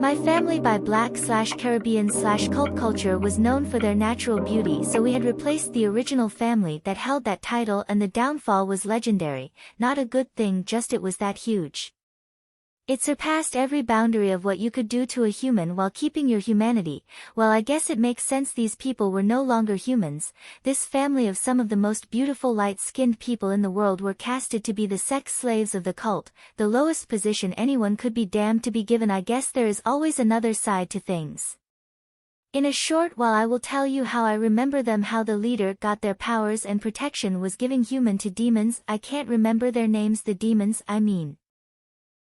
My family by Black/Caribbean/cult culture was known for their natural beauty, so we had replaced the original family that held that title, and the downfall was legendary. Not a good thing, just it was that huge. It surpassed every boundary of what you could do to a human while keeping your humanity. Well, I guess it makes sense, these people were no longer humans. This family of some of the most beautiful light-skinned people in the world were casted to be the sex slaves of the cult, the lowest position anyone could be damned to be given. I guess there is always another side to things. In a short while I will tell you how I remember them, how the leader got their powers and protection was giving human to demons. I can't remember their names, the demons, I mean.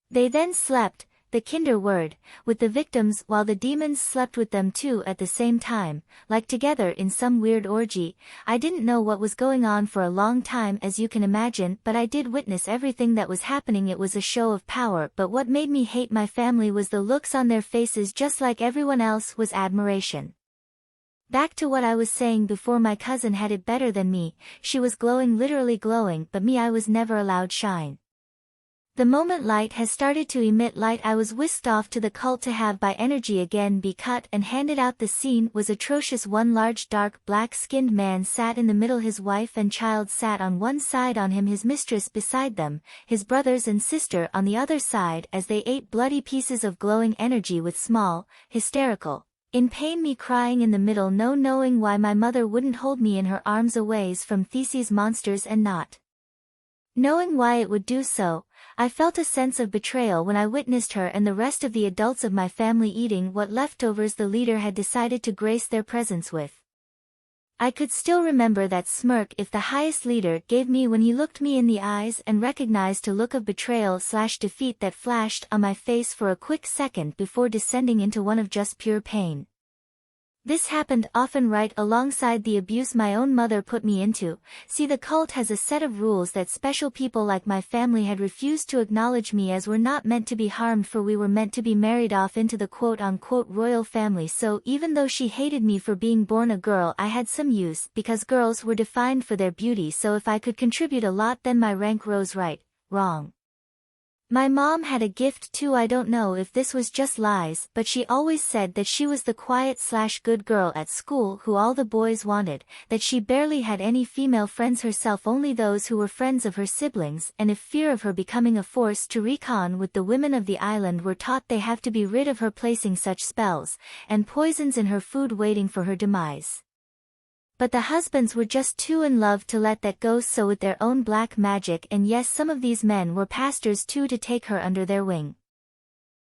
They then slept, the kinder word, with the victims while the demons slept with them too at the same time, like together in some weird orgy. I didn't know what was going on for a long time, as you can imagine, but I did witness everything that was happening. It was a show of power, but what made me hate my family was the looks on their faces. Just like everyone else was admiration. Back to what I was saying before, my cousin had it better than me. She was glowing, literally glowing, but me, I was never allowed shine. The moment light has started to emit light, I was whisked off to the cult to have by energy again be cut and handed out. The scene was atrocious. One large dark black-skinned man sat in the middle, his wife and child sat on one side on him, his mistress beside them, his brothers and sister on the other side, as they ate bloody pieces of glowing energy with small, hysterical, in pain, me crying in the middle, no knowing why my mother wouldn't hold me in her arms away from these monsters, and not knowing why it would do so. I felt a sense of betrayal when I witnessed her and the rest of the adults of my family eating what leftovers the leader had decided to grace their presence with. I could still remember that smirk if the highest leader gave me when he looked me in the eyes, and recognized a look of betrayal/defeat that flashed on my face for a quick second before descending into one of just pure pain. This happened often right alongside the abuse my own mother put me into. See, the cult has a set of rules that special people like my family had refused to acknowledge me, as we're not meant to be harmed, for we were meant to be married off into the quote-unquote royal family. So even though she hated me for being born a girl, I had some use, because girls were defined for their beauty, so if I could contribute a lot then my rank rose. Right, wrong. My mom had a gift too. I don't know if this was just lies, but she always said that she was the quiet/good girl at school who all the boys wanted, that she barely had any female friends herself, only those who were friends of her siblings, and if fear of her becoming a force to reckon with, the women of the island were taught they have to be rid of her, placing such spells and poisons in her food waiting for her demise. But the husbands were just too in love to let that go, so with their own black magic, and yes, some of these men were pastors too, to take her under their wing.